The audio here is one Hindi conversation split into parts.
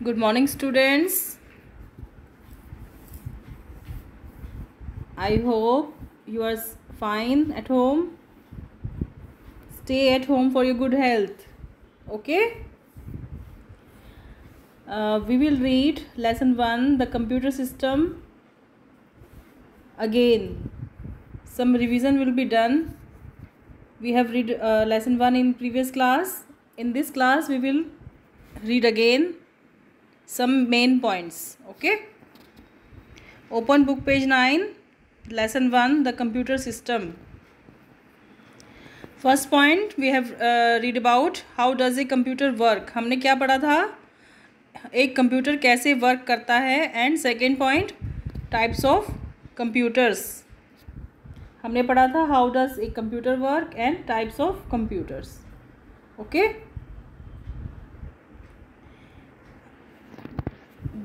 Good morning, students. I hope you are fine at home. Stay at home for your good health. Okay? We will read lesson 1, the computer system. Again, some revision will be done. We have read lesson 1 in previous class. In this class, we will read again some main points. Okay? Open book page 9. Lesson 1, the computer system. First point we have read about how does a computer work. हमने क्या पढ़ा था, एक कंप्यूटर कैसे वर्क करता है. And second point types of computers. हमने पढ़ा था how does a computer work and types of computers. Okay,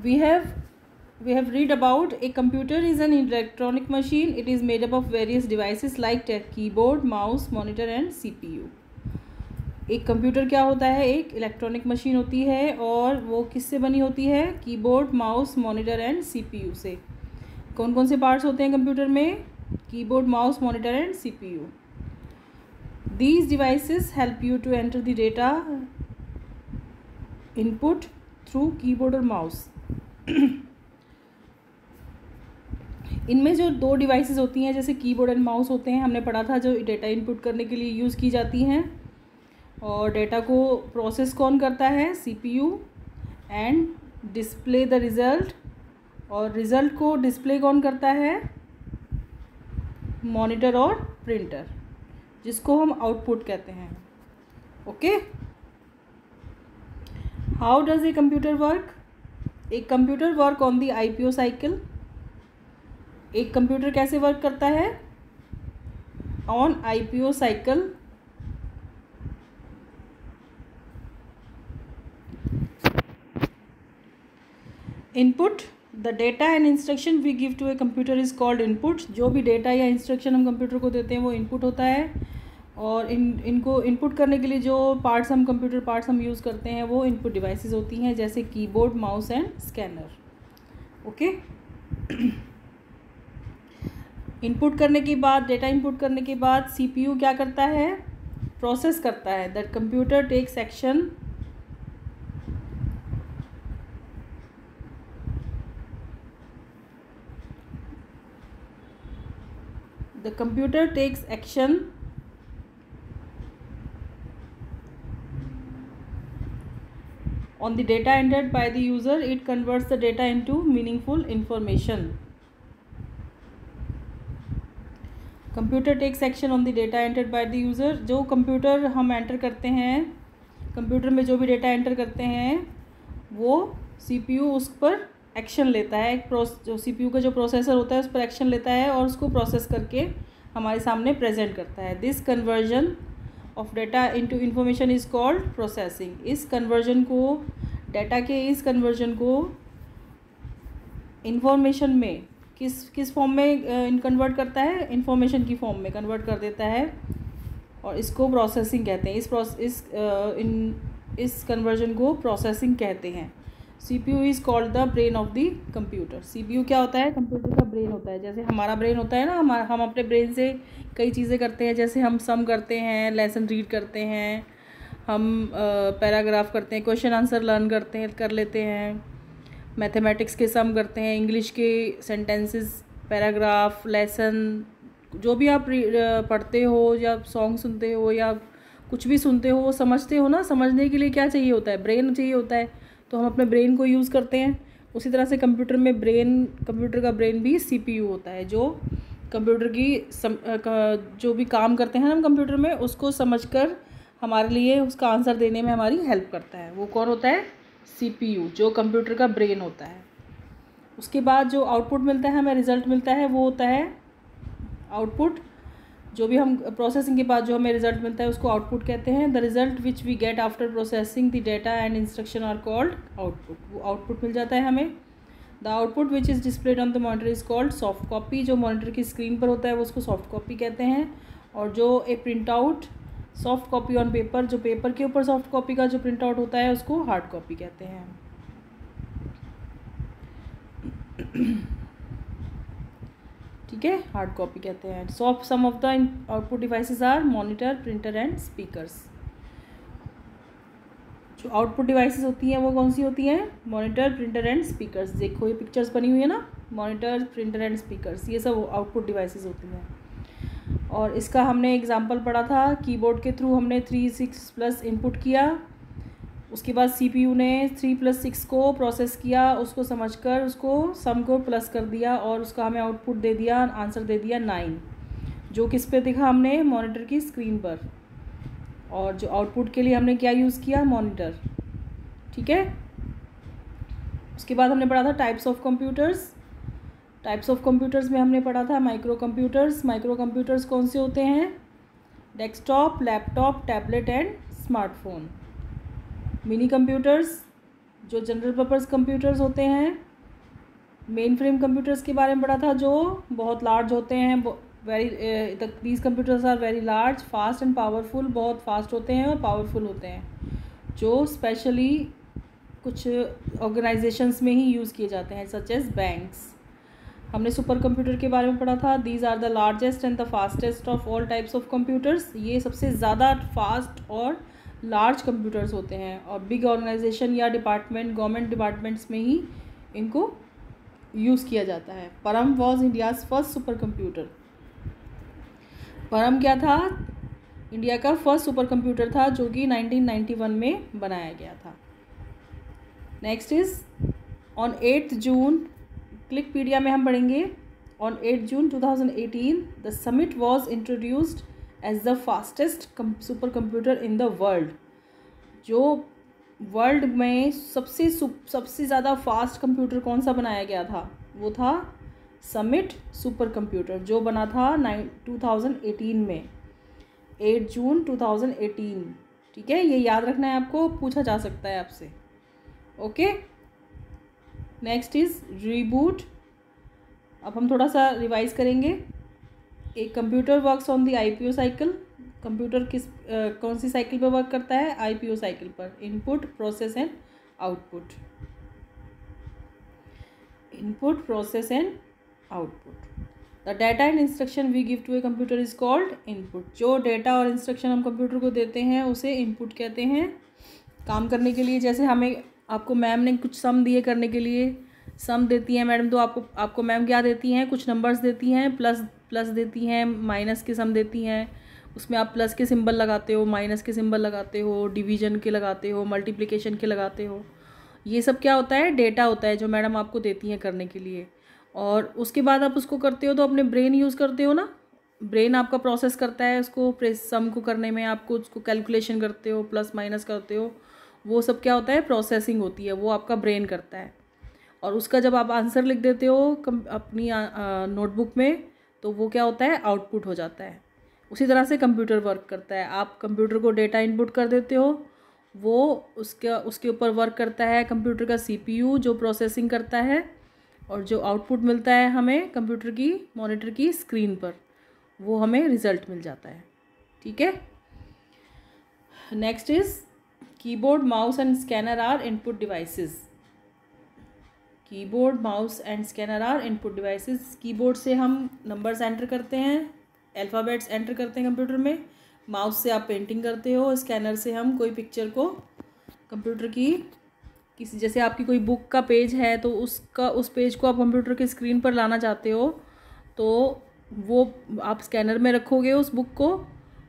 we have read about a computer is an electronic machine. It is made up of various devices like keyboard, mouse, monitor and CPU. एक कंप्यूटर क्या होता है, एक इलेक्ट्रॉनिक मशीन होती है और वो किससे बनी होती है, keyboard, mouse, monitor and CPU से. कौन कौन से पार्ट्स होते हैं कंप्यूटर में, keyboard, mouse, monitor and CPU. These devices help you to enter the data input through keyboard और mouse. इनमें जो दो डिवाइसेस होती हैं जैसे कीबोर्ड एंड माउस होते हैं, हमने पढ़ा था, जो डेटा इनपुट करने के लिए यूज़ की जाती हैं. और डेटा को प्रोसेस कौन करता है, CPU. And display the result, और रिज़ल्ट को डिस्प्ले कौन करता है, मॉनिटर और प्रिंटर, जिसको हम आउटपुट कहते हैं. Okay, how does a computer work. एक computer work on the IPO cycle. एक कंप्यूटर कैसे वर्क करता है, on IPO cycle. Input the data and instruction we give to a computer is called input. जो भी डेटा या इंस्ट्रक्शन हम कंप्यूटर को देते हैं वो इनपुट होता है. और इनको इनपुट करने के लिए जो पार्ट्स हम कंप्यूटर पार्ट्स हम यूज़ करते हैं वो इनपुट डिवाइसेस होती हैं, जैसे keyboard, mouse and scanner. Okay, input करने के बाद, डेटा इनपुट करने के बाद CPU क्या करता है, प्रोसेस करता है. That computer takes action. The computer takes action on the data entered by the user. It converts the data into meaningful information. Computer takes action on the data entered by the user. जो कंप्यूटर हम एंटर करते हैं, कंप्यूटर में जो भी डेटा एंटर करते हैं वो CPU उस पर एक्शन लेता है. जो CPU का जो प्रोसेसर होता है उस पर एक्शन लेता है और उसको प्रोसेस करके हमारे सामने प्रेजेंट करता है. This conversion of data into information is called processing. इस कन्वर्जन को, डेटा के इस कन्वर्जन को इन्फॉर्मेशन में किस फॉर्म में कन्वर्ट करता है, इन्फॉर्मेशन की फॉर्म में कन्वर्ट कर देता है और इसको प्रोसेसिंग कहते हैं. इस कन्वर्जन को प्रोसेसिंग कहते हैं. CPU is called the brain of the computer. CPU क्या होता है, कंप्यूटर का ब्रेन होता है. जैसे हमारा ब्रेन होता है ना, हम अपने ब्रेन से कई चीज़ें करते हैं. जैसे हम सम करते हैं, लेसन रीड करते हैं, हम पैराग्राफ करते हैं, क्वेश्चन आंसर लर्न कर लेते हैं, मैथमेटिक्स के सम करते हैं, इंग्लिश के सेंटेंसेस, पैराग्राफ, लेसन, जो भी आप पढ़ते हो या सॉन्ग सुनते हो या कुछ भी सुनते हो वो समझते हो ना. समझने के लिए क्या चाहिए होता है, ब्रेन चाहिए होता है. तो हम अपने ब्रेन को यूज़ करते हैं. उसी तरह से कंप्यूटर में कंप्यूटर का ब्रेन भी CPU होता है, जो कंप्यूटर की जो भी काम करते हैं हम कंप्यूटर में, उसको समझकर हमारे लिए उसका आंसर देने में हमारी हेल्प करता है. वो कौन होता है, CPU, जो कंप्यूटर का ब्रेन होता है. उसके बाद जो आउटपुट मिलता है, हमें रिज़ल्ट मिलता है, वो होता है आउटपुट. जो भी हम प्रोसेसिंग के बाद जो हमें रिज़ल्ट मिलता है उसको आउटपुट कहते हैं. The result which we get after processing the data and instruction are called output. वो आउटपुट मिल जाता है हमें. The output which is displayed on the monitor is called soft copy. जो मॉनिटर की स्क्रीन पर होता है वो उसको सॉफ्ट कॉपी कहते हैं. और जो a print out, soft copy on paper, जो पेपर के ऊपर सॉफ्ट कॉपी का जो प्रिंट आउट होता है उसको हार्ड कॉपी कहते हैं. ठीक है, हार्ड कॉपी कहते हैं। Some of the output devices are monitor, printer and speakers. जो आउटपुट डिवाइसेस होती हैं वो कौन सी होती हैं? Monitor, printer and speakers. देखो ये पिक्चर्स बनी हुई है ना, मॉनिटर, प्रिंटर एंड स्पीकर्स, ये सब आउटपुट डिवाइसेस होती हैं। और इसका हमने एग्जांपल पढ़ा था, कीबोर्ड के थ्रू हमने 3 6+ इनपुट किया, उसके बाद सीपीयू ने 3+6 को प्रोसेस किया, उसको समझकर उसको सम को प्लस कर दिया और उसका हमें आउटपुट दे दिया, आंसर दे दिया 9, जो किस पे दिखा हमने? मॉनिटर की स्क्रीन पर। और जो आउटपुट के लिए हमने क्या यूज़ किया? मॉनिटर। ठीक है। उसके बाद हमने पढ़ा था types of computers. Types of computers में हमने पढ़ा था माइक्रो कंप्यूटर्स। माइक्रो कंप्यूटर्स कौन से होते हैं? Desktop, laptop, tablet and smartphone. Mini computers जो जनरल पर्पस कंप्यूटर्स होते हैं। मेन फ्रेम कंप्यूटर्स के बारे में पढ़ा था, जो बहुत लार्ज होते हैं, these computers are very large, fast and powerful, बहुत फास्ट होते हैं और पावरफुल होते हैं, जो स्पेशली कुछ ऑर्गेनाइजेशंस में ही यूज़ किए जाते हैं, सच एज बैंक्स। हमने सुपर कंप्यूटर के बारे में पढ़ा था, these are the largest and the fastest of all types of computers. ये सबसे ज़्यादा फास्ट और लार्ज कंप्यूटर्स होते हैं और बिग ऑर्गेनाइजेशन या डिपार्टमेंट, गवर्नमेंट डिपार्टमेंट्स में ही इनको यूज़ किया जाता है। परम was India's first super computer. परम क्या था? इंडिया का फर्स्ट सुपर कंप्यूटर था, जो कि 1991 में बनाया गया था। Next is on 8 June, Clickpedia में हम पढ़ेंगे, on 8 June 2018 the Summit was introduced as the fastest super computer in the world. जो वर्ल्ड में सबसे ज़्यादा फास्ट कंप्यूटर कौन सा बनाया गया था? वो था समिट सुपर कंप्यूटर, जो बना था 2018 में, 8 जून 2018। ठीक है, ये याद रखना है आपको, पूछा जा सकता है आपसे। ओके। Next is reboot. अब हम थोड़ा सा रिवाइज करेंगे। एक computer works on the IPO cycle. Computer कौन सी साइकिल पर वर्क करता है? आईपीओ साइकिल पर। Input, process and output. Input, process and output. The data and instruction we give to a computer is called input. जो डेटा और इंस्ट्रक्शन हम कंप्यूटर को देते हैं उसे इनपुट कहते हैं। काम करने के लिए, जैसे हमें आपको मैम ने कुछ सम दिए करने के लिए, सम देती हैं मैडम, तो आपको मैम क्या देती हैं? कुछ नंबर्स देती हैं, प्लस देती हैं, माइनस के सम देती हैं, उसमें आप प्लस के सिंबल लगाते हो, माइनस के सिंबल लगाते हो, डिवीजन के लगाते हो, मल्टीप्लिकेशन के लगाते हो। ये सब क्या होता है? डेटा होता है जो मैडम आपको देती हैं करने के लिए। और उसके बाद आप उसको करते हो तो अपने ब्रेन यूज़ करते हो ना, ब्रेन आपका प्रोसेस करता है उसको, सम को करने में आपको उसको कैलकुलेशन करते हो, प्लस माइनस करते हो, वो सब क्या होता है? प्रोसेसिंग होती है, वो आपका ब्रेन करता है। और उसका जब आप आंसर लिख देते हो अपनी नोटबुक में, तो वो क्या होता है? आउटपुट हो जाता है। उसी तरह से कंप्यूटर वर्क करता है। आप कंप्यूटर को डेटा इनपुट कर देते हो, वो उसके ऊपर वर्क करता है कंप्यूटर का सीपीयू, जो प्रोसेसिंग करता है, और जो आउटपुट मिलता है हमें कंप्यूटर की मॉनिटर की स्क्रीन पर, वो हमें रिज़ल्ट मिल जाता है। ठीक है। Next is keyboard, mouse and scanner are input devices. Keyboard, mouse and scanner are input devices. Keyboard से हम नंबर्स एंटर करते हैं, अल्फ़ाबेट्स एंटर करते हैं कंप्यूटर में। माउस से आप पेंटिंग करते हो, स्कैनर से हम कोई पिक्चर को कंप्यूटर की किसी, जैसे आपकी कोई बुक का पेज है तो उस पेज को आप कंप्यूटर की स्क्रीन पर लाना चाहते हो, तो वो आप स्कैनर में रखोगे उस बुक को,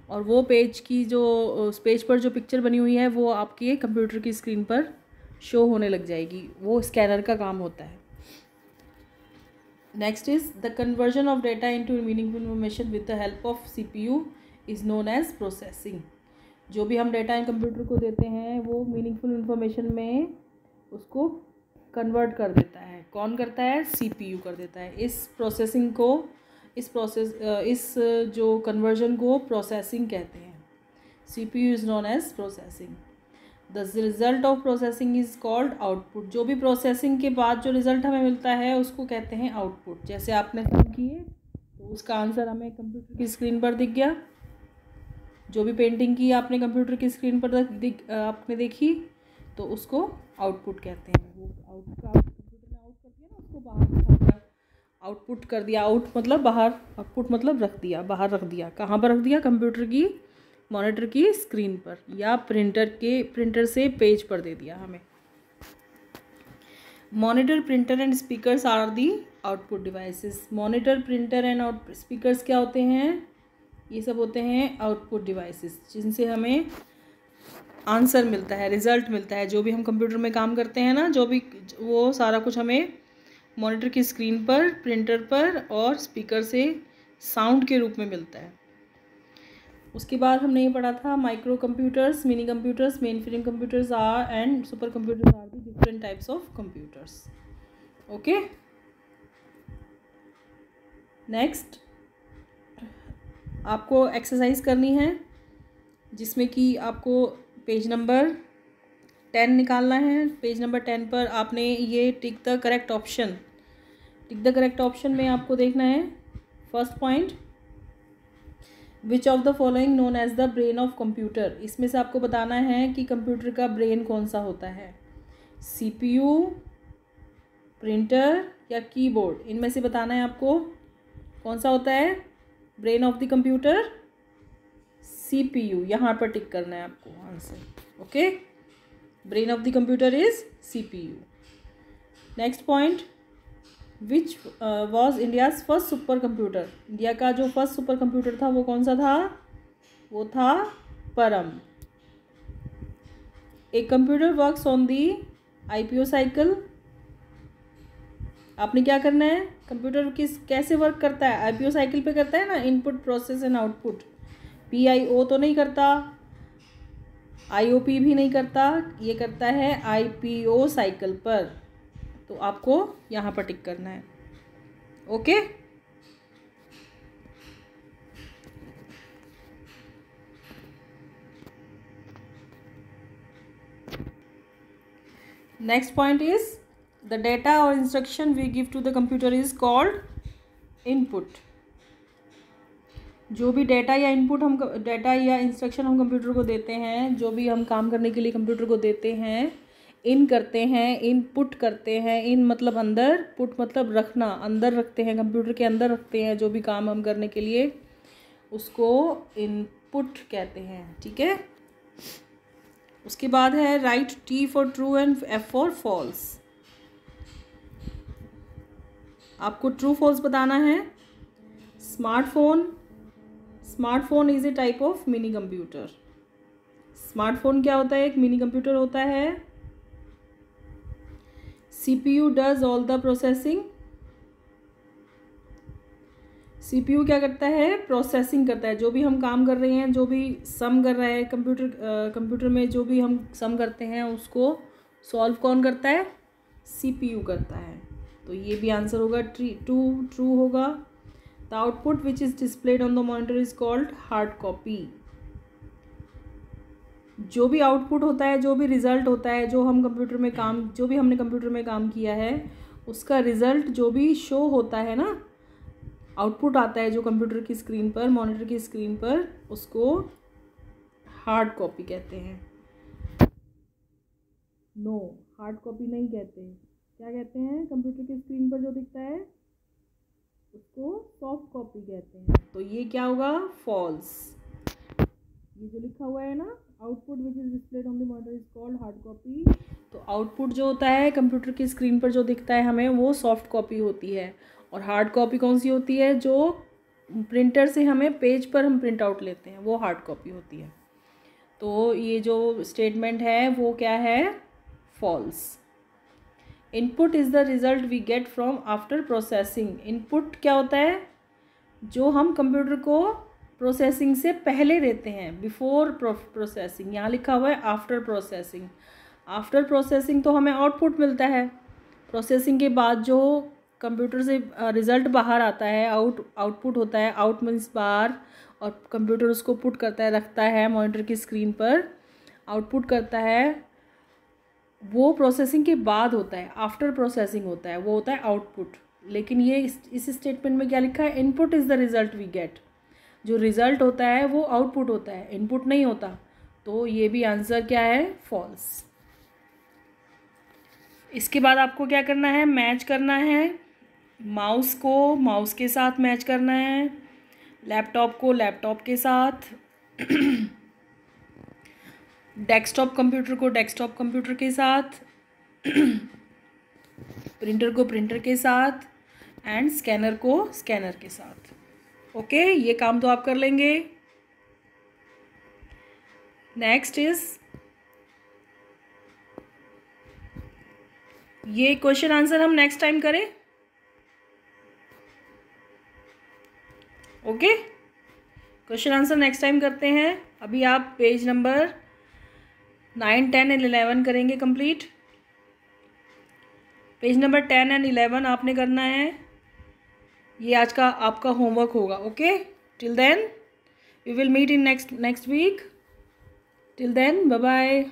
और वो पेज की जो उस पेज पर जो पिक्चर बनी हुई है वो आपके कंप्यूटर की स्क्रीन पर शो होने लग जाएगी। वो स्कैनर का काम होता है। Next is the conversion of data into meaningful information with the help of CPU is known as processing. जो भी हम डेटा इन कंप्यूटर को देते हैं वो मीनिंगफुल इन्फॉर्मेशन में उसको कन्वर्ट कर देता है। कौन करता है? सीपीयू कर देता है। इस प्रोसेसिंग को इस जो कन्वर्जन को प्रोसेसिंग कहते हैं। CPU is known as processing. The result of processing is called output. जो भी प्रोसेसिंग के बाद जो रिज़ल्ट हमें मिलता है उसको कहते हैं आउटपुट। जैसे आपने सम किए तो उसका आंसर हमें कंप्यूटर की स्क्रीन पर दिख गया। जो भी पेंटिंग की आपने कंप्यूटर की स्क्रीन पर आपने देखी तो उसको आउटपुट कहते हैं। वो कंप्यूटर ने आउट कर दिया ना, उसको बाहर दिखा दिया, आउटपुट कर दिया। आउट मतलब बाहर, आउटपुट मतलब रख दिया, बाहर रख दिया। कहाँ पर रख दिया? कंप्यूटर की मॉनिटर की स्क्रीन पर, या प्रिंटर से पेज पर दे दिया हमें। Monitor, printer and speakers are the output devices. Monitor, printer and speakers क्या होते हैं? ये सब होते हैं आउटपुट डिवाइसेस, जिनसे हमें आंसर मिलता है, रिजल्ट मिलता है। जो भी हम कंप्यूटर में काम करते हैं ना, जो भी, वो सारा कुछ हमें मॉनिटर की स्क्रीन पर, प्रिंटर पर और स्पीकर से साउंड के रूप में मिलता है। उसके बाद हमने ये पढ़ा था micro computers, mini computers, mainframe computers are and super computers are the different types of computers. Okay, next आपको एक्सरसाइज करनी है, जिसमें कि आपको पेज नंबर 10 निकालना है। पेज नंबर 10 पर आपने ये tick the correct option, tick the correct option में आपको देखना है first point, which of the following known as the brain of computer. इसमें से आपको बताना है कि कंप्यूटर का ब्रेन कौन सा होता है, सीपीयू, प्रिंटर या कीबोर्ड। इनमें से बताना है आपको कौन सा होता है brain of the computer. CPU, यहाँ पर टिक करना है आपको answer. Okay, brain of the computer is CPU. Next point, which was India's first super computer. India का जो फर्स्ट सुपर कंप्यूटर था वो कौन सा था? वो था परम। A computer works on the IPO cycle. आपने क्या करना है, कंप्यूटर कैसे वर्क करता है? आईपीओ साइकिल पे करता है ना, input process and output. PIO तो नहीं करता, आईओपी भी नहीं करता, ये करता है आईपीओ साइकिल पर। तो आपको यहाँ पर टिक करना है। Okay, next point is the data और instruction we give to the computer is called input. जो भी डेटा या इंस्ट्रक्शन हम कंप्यूटर को देते हैं, जो भी हम काम करने के लिए कंप्यूटर को देते हैं, इन करते हैं, इनपुट करते हैं। इन मतलब अंदर, पुट मतलब रखना, अंदर रखते हैं, कंप्यूटर के अंदर रखते हैं। जो भी काम हम करने के लिए, उसको इनपुट कहते हैं। ठीक है, उसके बाद है right T for true and F for false. आपको ट्रू फॉल्स बताना है। Smartphone is a type of mini computer. Smartphone क्या होता है? एक मिनी कंप्यूटर होता है। CPU does all the processing. CPU क्या करता है? प्रोसेसिंग करता है। जो भी हम काम कर रहे हैं, जो भी सम कर रहा है कंप्यूटर में, जो भी हम सम करते हैं उसको सॉल्व कौन करता है? सीपीयू करता है। तो ये भी आंसर होगा ट्रू होगा। The output which is displayed on the monitor is called hard copy. जो भी आउटपुट होता है, जो भी रिजल्ट होता है, जो भी हमने कंप्यूटर में काम किया है, उसका रिजल्ट जो भी शो होता है ना, आउटपुट आता है जो कंप्यूटर की स्क्रीन पर, मॉनिटर की स्क्रीन पर, उसको हार्ड कॉपी कहते हैं। नो, हार्ड कॉपी नहीं कहते। क्या कहते हैं? कंप्यूटर की स्क्रीन पर जो दिखता है उसको सॉफ्ट कॉपी कहते हैं। तो ये क्या होगा? फॉल्स। ये जो लिखा हुआ है ना, output which is displayed on the monitor is called hard copy. तो आउटपुट जो होता है कंप्यूटर की स्क्रीन पर जो दिखता है हमें, वो सॉफ्ट कॉपी होती है। और हार्ड कॉपी कौन सी होती है? जो प्रिंटर से हमें पेज पर हम प्रिंट आउट लेते हैं, वो हार्ड कॉपी होती है। तो ये जो स्टेटमेंट है वो क्या है? False. Input is the result we get from after processing. Input क्या होता है? जो हम कंप्यूटर को प्रोसेसिंग से पहले देते हैं, बिफोर प्रोसेसिंग। यहाँ लिखा हुआ है आफ्टर प्रोसेसिंग। आफ्टर प्रोसेसिंग तो हमें आउटपुट मिलता है। प्रोसेसिंग के बाद जो कंप्यूटर से रिज़ल्ट बाहर आता है, आउटपुट होता है। आउट मीन्स बाहर, और कंप्यूटर उसको पुट करता है, रखता है मॉनिटर की स्क्रीन पर, आउटपुट करता है। वो प्रोसेसिंग के बाद होता है, आफ्टर प्रोसेसिंग होता है, वो होता है आउटपुट। लेकिन ये इस स्टेटमेंट में क्या लिखा है? Input is the result we get. जो रिज़ल्ट होता है वो आउटपुट होता है, इनपुट नहीं होता। तो ये भी आंसर क्या है? फॉल्स। इसके बाद आपको क्या करना है, मैच करना है माउस को माउस के साथ मैच करना है, लैपटॉप को लैपटॉप के साथ, डेस्कटॉप कंप्यूटर को डेस्कटॉप कंप्यूटर के साथ, प्रिंटर को प्रिंटर के साथ एंड स्कैनर को स्कैनर के साथ। ओके, ये काम तो आप कर लेंगे। नेक्स्ट इज ये क्वेश्चन आंसर हम नेक्स्ट टाइम करें। Okay, question answer next time करते हैं। अभी आप पेज नंबर 9, 10 एंड 11 करेंगे कंप्लीट। पेज नंबर 10 एंड 11 आपने करना है, ये आज का आपका होमवर्क होगा। Okay, till then we will meet in next week. Till then bye bye.